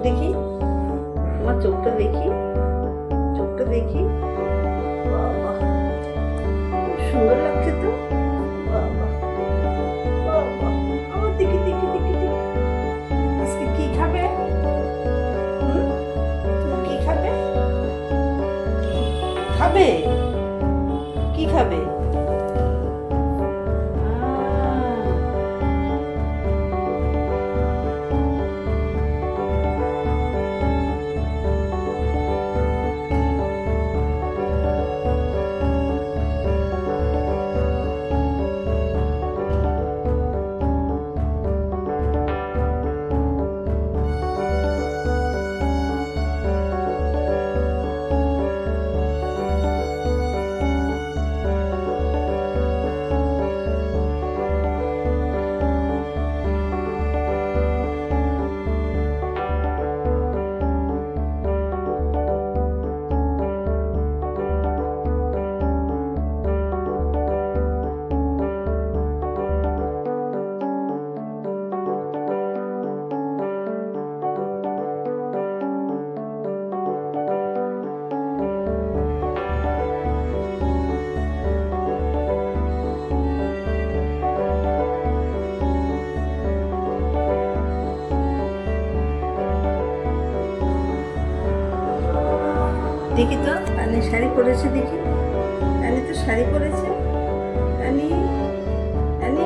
দেখি, তোমার চোখটা দেখি, চোখটা দেখি। বাবা, খুব সুন্দর লাগছে তো। বাবা বাবা, আমার দেখি দেখি দেখি দেখি। আজকে কি খাবে? তুমি কি খাবে? খাবে? কি খাবে? দেখি তো রানী শাড়ি পরেছে, দেখি রানী তো শাড়ি পরেছে। রানী রানী